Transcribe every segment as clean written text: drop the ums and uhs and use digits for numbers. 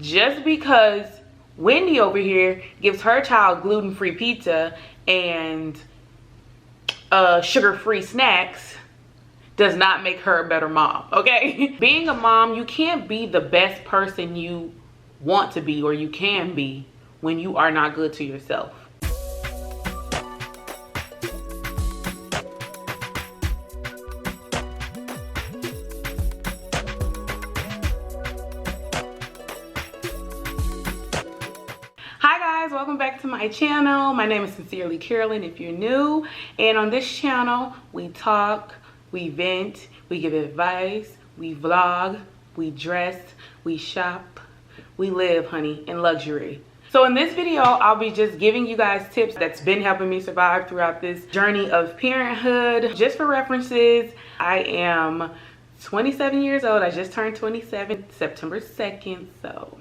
Just because Wendy over here gives her child gluten-free pizza and sugar-free snacks does not make her a better mom, okay? Being a mom, you can't be the best person you want to be or you can be when you are not good to yourself. Welcome back to my channel. My name is Sincerely Carolyn if you're new, and on this channel we talk, we vent, we give advice, we vlog, we dress, we shop, we live, honey, in luxury. So in this video I'll be just giving you guys tips that's been helping me survive throughout this journey of parenthood. Just for references, I am 27 years old. I just turned 27 September 2nd, so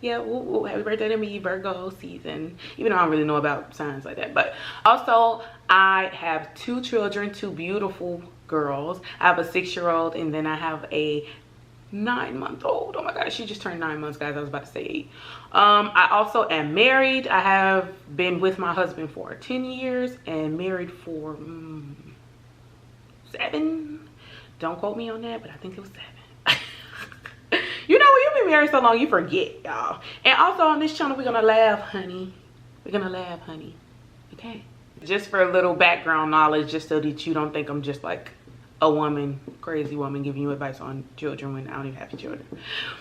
yeah, ooh, happy birthday to me, Virgo season. Even though I don't really know about signs like that. But also, I have two children, two beautiful girls. I have a 6-year-old and then I have a 9-month-old. Oh my gosh, she just turned 9 months, guys. I was about to say 8. I also am married. I have been with my husband for 10 years and married for 7. Don't quote me on that, but I think it was 7. You know, when you've been married so long, you forget, y'all. And also on this channel, we're gonna laugh, honey. We're gonna laugh, honey. Okay? Just for a little background knowledge, just so that you don't think I'm just like a woman, crazy woman, giving you advice on children when I don't even have children.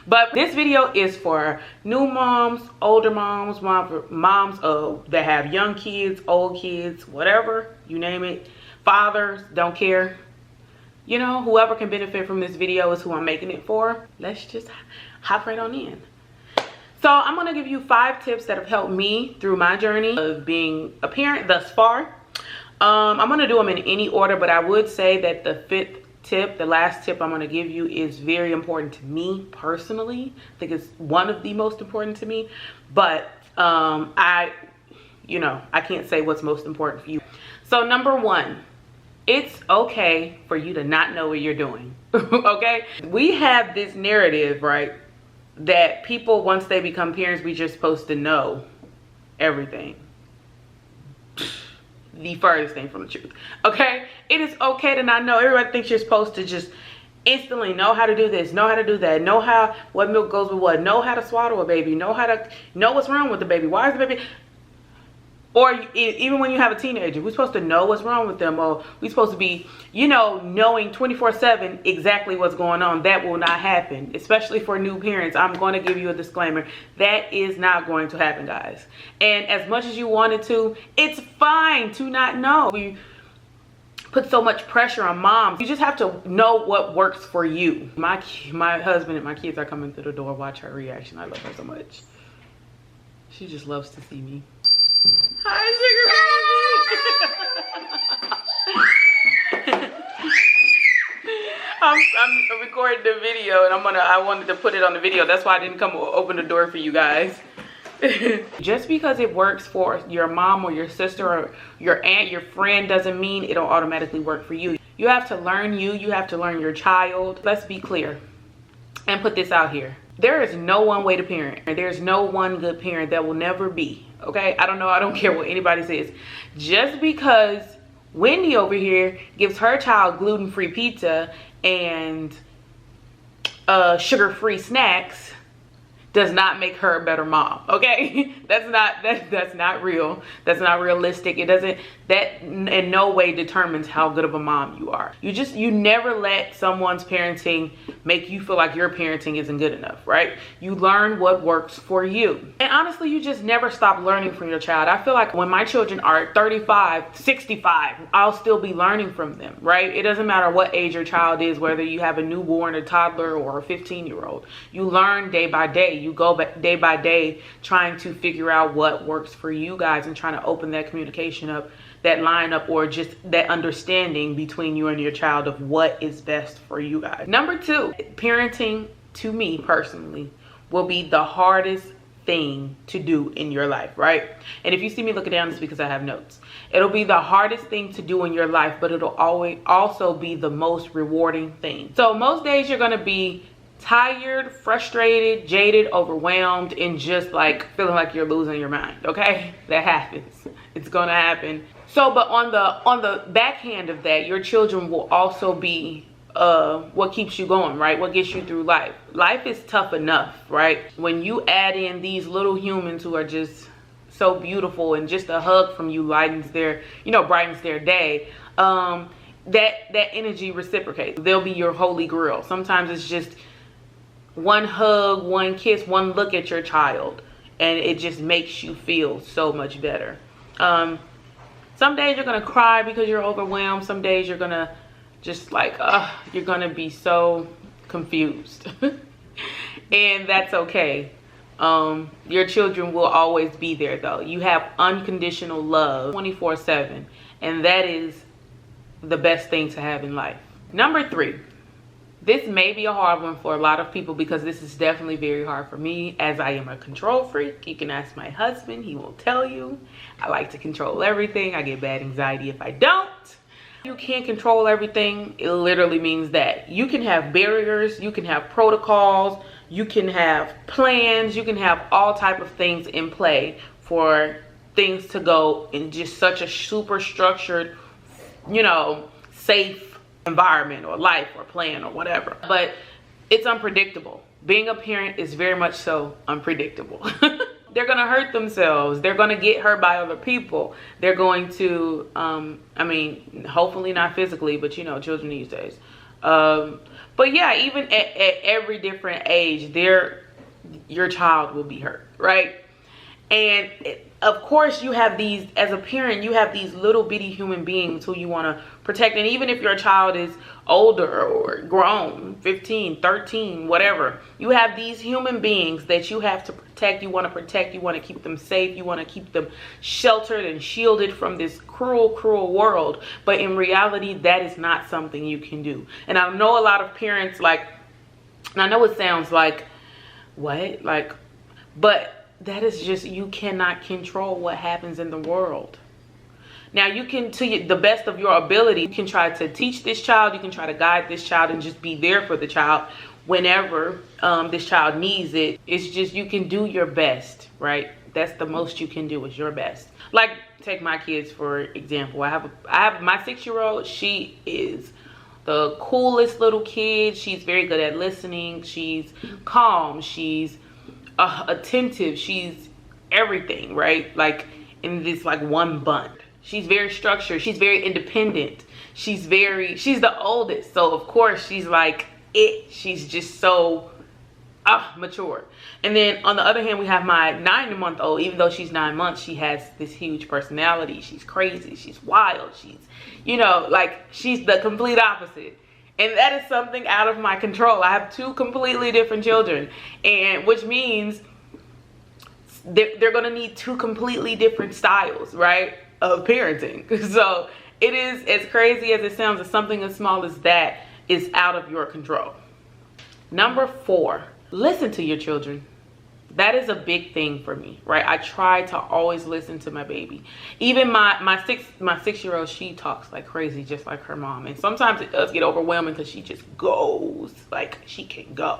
But this video is for new moms, older moms, moms that have young kids, old kids, whatever, you name it. Fathers, don't care. You know, whoever can benefit from this video is who I'm making it for. Let's just hop right on in. So I'm going to give you 5 tips that have helped me through my journey of being a parent thus far. I'm going to do them in any order, but I would say that the 5th tip, the last tip I'm going to give you, is very important to me personally. I think it's one of the most important to me, but I can't say what's most important for you. So number 1. It's okay for you to not know what you're doing, okay? We have this narrative, right, that people, once they become parents, we just supposed to know everything. The furthest thing from the truth, okay? It is okay to not know. Everybody thinks you're supposed to just instantly know how to do this, know how to do that, know what milk goes with what, know how to swaddle a baby, know what's wrong with the baby. Why is the baby... Or even when you have a teenager, we're supposed to know what's wrong with them, or we're supposed to be, you know, knowing 24/7 exactly what's going on. That will not happen, especially for new parents. I'm going to give you a disclaimer. That is not going to happen, guys. And as much as you wanted to, it's fine to not know. We put so much pressure on moms. You just have to know what works for you. My husband and my kids are coming through the door. Watch her reaction. I love her so much. She just loves to see me. Hi, sugar baby. I'm recording the video and I wanted to put it on the video. That's why I didn't come open the door for you guys. Just because it works for your mom or your sister or your aunt, your friend, doesn't mean it'll automatically work for you. You have to learn you have to learn your child. Let's be clear and put this out here. There is no one way to parent. There's no one good parent. That will never be. Okay, I don't care what anybody says. Just because Wendy over here gives her child gluten-free pizza and sugar-free snacks does not make her a better mom, okay? That's not real. That's not realistic. That in no way determines how good of a mom you are. You never let someone's parenting make you feel like your parenting isn't good enough, right? You learn what works for you. And honestly, you just never stop learning from your child. I feel like when my children are 35, 65, I'll still be learning from them, right? It doesn't matter what age your child is, whether you have a newborn, a toddler, or a 15-year-old. You learn day by day. You go back day by day trying to figure out what works for you guys and trying to open that communication up, that line up, or just that understanding between you and your child of what is best for you guys. Number 2, parenting to me personally will be the hardest thing to do in your life, right? And if you see me looking down, it's because I have notes. It'll be the hardest thing to do in your life, but it'll always also be the most rewarding thing. So most days you're going to be tired, frustrated, jaded, overwhelmed, and just like feeling like you're losing your mind. Okay, that happens. It's gonna happen. So, but on the backhand of that, your children will also be what keeps you going, right? What gets you through life. Life is tough enough, right? When you add in these little humans who are just so beautiful, and just a hug from you lightens their, brightens their day. That energy reciprocates. They'll be your holy grail. Sometimes it's just one hug, one kiss, one look at your child, and it just makes you feel so much better. Some days you're gonna cry because you're overwhelmed. Some days you're gonna just like, you're gonna be so confused. And that's okay. Your children will always be there though. You have unconditional love 24/7, and that is the best thing to have in life. Number 3, this may be a hard one for a lot of people, because this is definitely very hard for me, as I am a control freak. You can ask my husband, he will tell you. I like to control everything. I get bad anxiety if I don't. You can't control everything. It literally means that you can have barriers, you can have protocols, you can have plans, you can have all type of things in play for things to go in just such a super structured, safe environment or life or plan or whatever. But it's unpredictable. Being a parent is very much so unpredictable. They're gonna hurt themselves. They're gonna get hurt by other people. They're going to, hopefully not physically, but children these days. But yeah, even at every different age, your child will be hurt, right? And of course, you have these, as a parent, you have these little bitty human beings who you want to protect. And even if your child is older or grown, 15, 13, whatever, you have these human beings that you have to protect. You want to protect, you want to keep them safe, you want to keep them sheltered and shielded from this cruel, cruel world. But in reality, that is not something you can do. And I know a lot of parents, and I know it sounds like, what? But that is just, you cannot control what happens in the world. Now, you can, to the best of your ability, you can try to teach this child, you can try to guide this child and just be there for the child whenever this child needs it. It's just, you can do your best, right? That's the most you can do, is your best. Like, take my kids for example. I have my 6-year-old. She is the coolest little kid. She's very good at listening. She's calm. She's attentive. She's everything, right? Like in this one bun. She's very structured. She's very independent. She's the oldest, so of course she's like it. She's just so mature. And then on the other hand, we have my 9-month-old. Even though she's 9 months, she has this huge personality. She's crazy, she's wild, she's she's the complete opposite. And that is something out of my control. I have 2 completely different children, and which means they're gonna need 2 completely different styles, right, of parenting. So it is, as crazy as it sounds, it's something as small as that is out of your control. Number 4, listen to your children. That is a big thing for me, right? I try to always listen to my baby. Even my 6-year-old, she talks like crazy, just like her mom. And sometimes it does get overwhelming because she just goes, like she can go.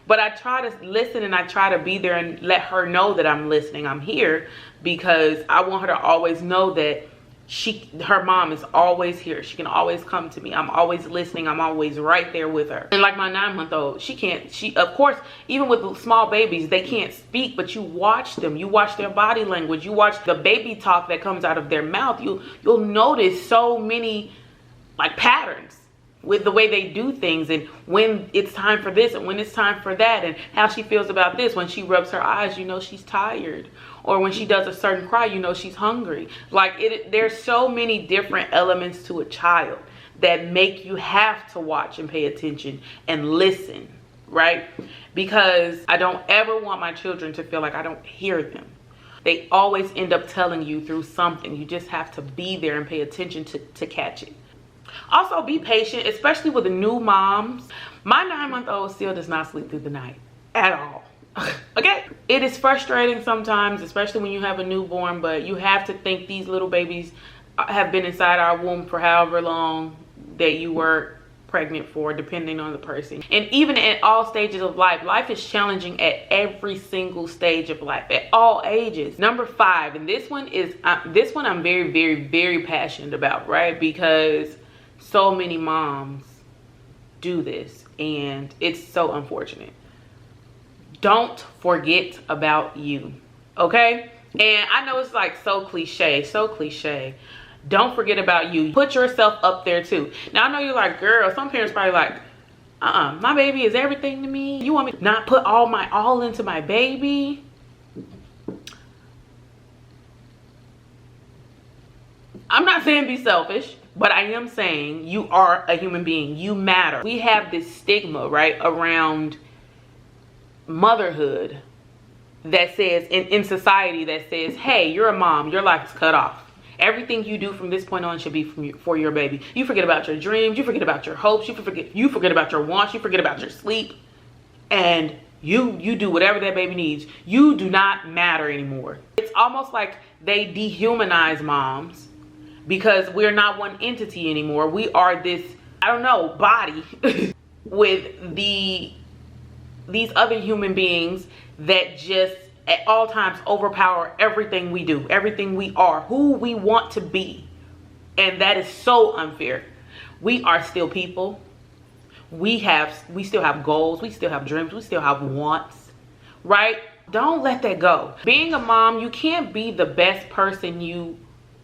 But I try to listen, and I try to be there and let her know that I'm listening, I'm here, because I want her to always know that her mom is always here. She can always come to me. I'm always listening. I'm always right there with her. And like my 9-month-old, she of course, even with small babies, they can't speak, but you watch them. You watch their body language. You watch the baby talk that comes out of their mouth. You'll notice so many patterns with the way they do things, and when it's time for this and when it's time for that, and how she feels about this. When she rubs her eyes, she's tired. Or when she does a certain cry, she's hungry. There's so many different elements to a child that make you have to watch and pay attention and listen, right? Because I don't ever want my children to feel like I don't hear them. They always end up telling you through something. You just have to be there and pay attention to catch it. Also, be patient, especially with the new moms. My 9-month-old still does not sleep through the night at all. Okay, it is frustrating sometimes, especially when you have a newborn, but you have to think these little babies have been inside our womb for however long that you were pregnant for, depending on the person. And even at all stages of life, life is challenging at every single stage of life, at all ages. Number 5, and this one I'm very, very, very passionate about, right? Because so many moms do this and it's so unfortunate. Don't forget about you, okay? And I know it's like so cliche. Don't forget about you. Put yourself up there too. Now I know you're like, girl, some parents probably like, my baby is everything to me. You want me to not put all into my baby? I'm not saying be selfish, but I am saying you are a human being. You matter. We have this stigma, right, around motherhood that says, in society that says, hey, you're a mom, your life is cut off. Everything you do from this point on should be for your baby. You forget about your dreams, you forget about your hopes, you forget about your wants, you forget about your sleep, and you do whatever that baby needs. You do not matter anymore. It's almost like they dehumanize moms because we're not one entity anymore. We are this, I don't know, body with these other human beings that just at all times overpower everything we do, everything we are, who we want to be. And that is so unfair. We are still people. We still have goals, we still have dreams, we still have wants, right? Don't let that go. Being a mom, you can't be the best person you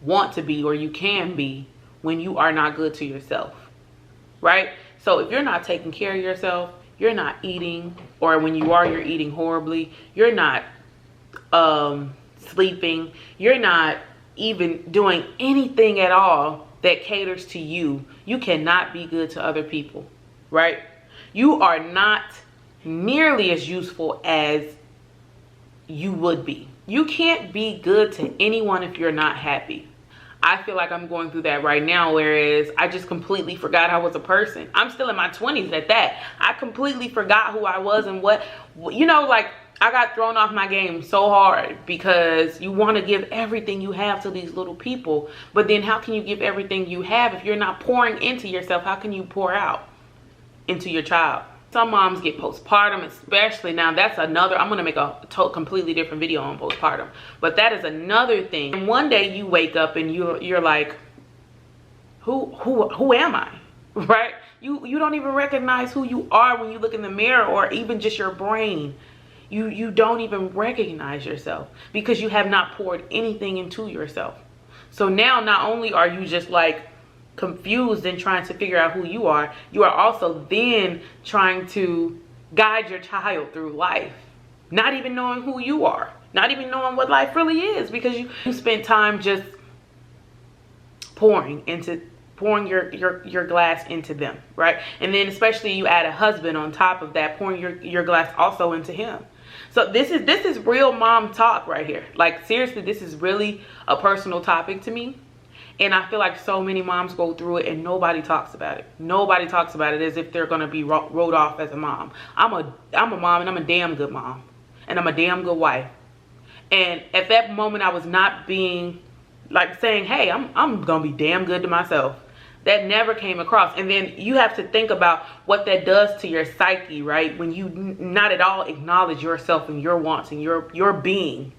want to be or you can be when you are not good to yourself, right? So if you're not taking care of yourself, you're not eating, or when you are, you're eating horribly, you're not sleeping, you're not even doing anything at all that caters to you, you cannot be good to other people, right? You are not nearly as useful as you would be. You can't be good to anyone if you're not happy. I feel like I'm going through that right now, whereas I just completely forgot I was a person. I'm still in my 20s at that. I completely forgot who I was and what, you know, like I got thrown off my game so hard because you want to give everything you have to these little people. But then how can you give everything you have if you're not pouring into yourself? How can you pour out into your child? Some moms get postpartum, especially. Now that's another, I'm gonna make a completely different video on postpartum, but that is another thing. And one day you wake up and you're like, who am I, right? You don't even recognize who you are when you look in the mirror, or even just your brain. You don't even recognize yourself because you have not poured anything into yourself. So now not only are you just like confused and trying to figure out who you are also then trying to guide your child through life, not even knowing who you are, not even knowing what life really is, because you spent time just pouring your glass into them, right? And then especially you add a husband on top of that, pouring your glass also into him. So this is real mom talk right here. Like seriously, this is really a personal topic to me. And I feel like so many moms go through it and nobody talks about it. Nobody talks about it as if they're gonna be wrote off as a mom. I'm a mom, and I'm a damn good mom, and I'm a damn good wife. And at that moment I was not being like saying, hey, I'm gonna be damn good to myself. That never came across. And then you have to think about what that does to your psyche, right? When you not at all acknowledge yourself and your wants and your being.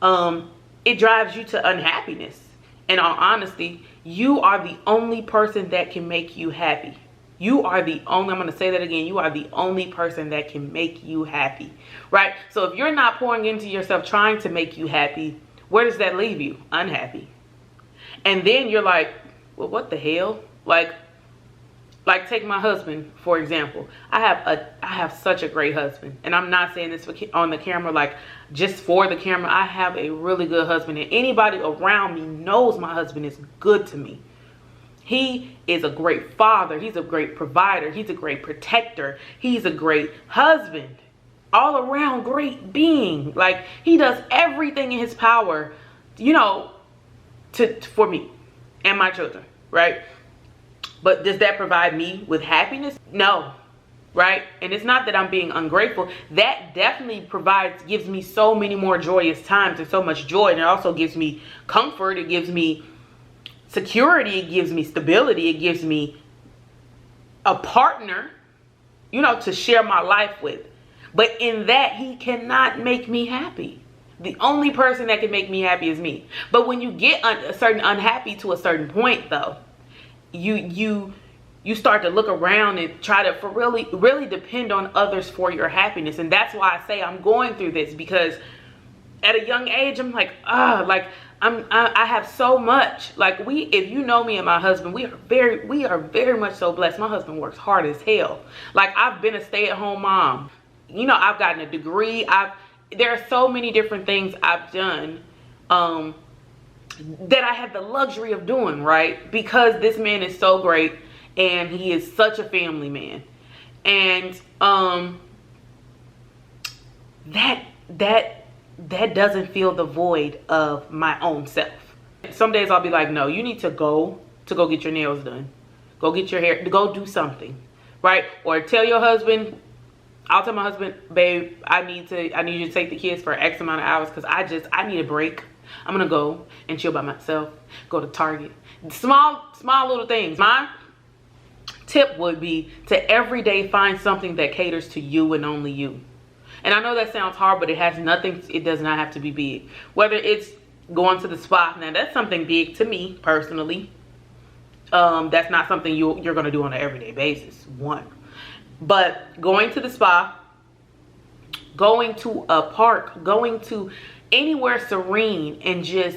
It drives you to unhappiness. In all honesty, you are the only person that can make you happy. You are the only, I'm going to say that again, you are the only person that can make you happy, right? So if you're not pouring into yourself, trying to make you happy, where does that leave you? Unhappy. And then you're like, well, what the hell? Like take my husband, for example. I have such a great husband, and I'm not saying this on the camera, like just for the camera. I have a really good husband, and anybody around me knows my husband is good to me. He is a great father. He's a great provider. He's a great protector. He's a great husband. All around great being. Like he does everything in his power, you know, for me and my children, right? But does that provide me with happiness? No, right? And it's not that I'm being ungrateful. That definitely gives me so many more joyous times and so much joy. And it also gives me comfort. It gives me security. It gives me stability. It gives me a partner, you know, to share my life with. But in that, he cannot make me happy. The only person that can make me happy is me. But when you get a certain unhappy to a certain point, though, you start to look around and try to really depend on others for your happiness. And that's why I say I'm going through this, because at a young age, I'm like, I have so much. Like, if you know me and my husband, we are very much so blessed. My husband works hard as hell. Like, I've been a stay-at-home mom. You know, I've gotten a degree. There are so many different things I've done that I had the luxury of doing, right? Because this man is so great and he is such a family man. And that doesn't fill the void of my own self. Some days I'll be like, no, you need to go get your nails done. Go get your hair, go do something, right? Or tell your husband, I'll tell my husband, babe, I need you to take the kids for X amount of hours because I need a break. I'm gonna go and chill by myself, go to Target. Small little things. My tip would be to every day find something that caters to you and only you. And I know that sounds hard, but it does not have to be big. Whether it's going to the spa, now that's something big to me personally. That's not something you're gonna do on an everyday basis, one. But going to the spa, going to a park, going to anywhere serene and just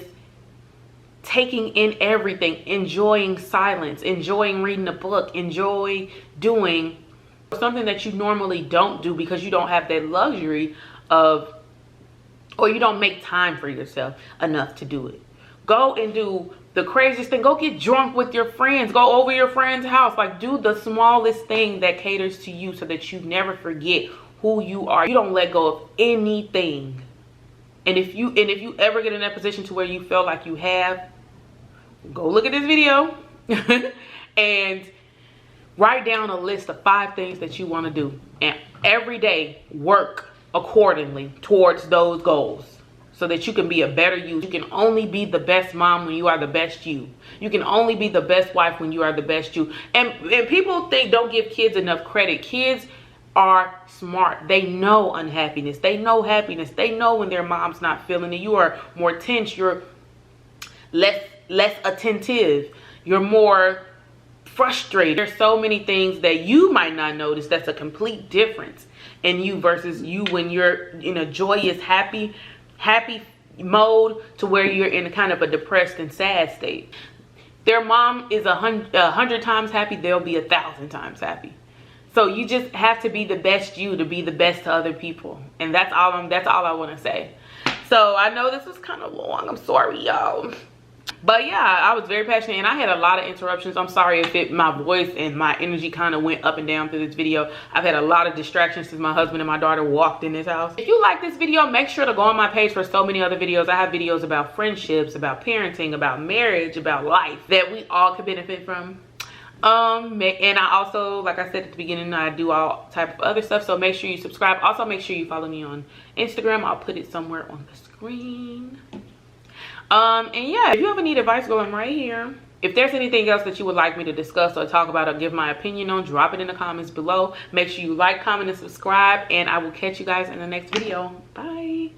taking in everything, enjoying silence, enjoying reading a book, enjoy doing something that you normally don't do because you don't have that luxury of, or you don't make time for yourself enough to do it. Go and do the craziest thing. Go get drunk with your friends. Go over your friend's house. Like, do the smallest thing that caters to you so that you never forget who you are. You don't let go of anything. And if you ever get in that position to where you feel like you have, go look at this video and write down a list of 5 things that you want to do. And every day work accordingly towards those goals, so that you can be a better you. You can only be the best mom when you are the best you. You can only be the best wife when you are the best you. And people don't give kids enough credit. Kids are smart. They know unhappiness. They know happiness. They know when their mom's not feeling it. You are more tense. You're less attentive. You're more frustrated. There's so many things that you might not notice that's a complete difference in you versus you when you're in a joyous, happy mode to where you're in a kind of a depressed and sad state. Their mom is 100 times happy, they'll be 1,000 times happy. So you just have to be the best you to be the best to other people. And that's all I want to say. So I know this was kind of long. I'm sorry, y'all. But yeah, I was very passionate and I had a lot of interruptions. I'm sorry if my voice and my energy kind of went up and down through this video. I've had a lot of distractions since my husband and my daughter walked in this house. If you like this video, make sure to go on my page for so many other videos. I have videos about friendships, about parenting, about marriage, about life that we all could benefit from. And I also, like I said at the beginning, I do all type of other stuff. So make sure you subscribe. Also, make sure you follow me on Instagram. I'll put it somewhere on the screen. And yeah, if you ever need advice, go in right here. If there's anything else that you would like me to discuss or talk about or give my opinion on, drop it in the comments below. Make sure you like, comment, and subscribe, and I will catch you guys in the next video. Bye.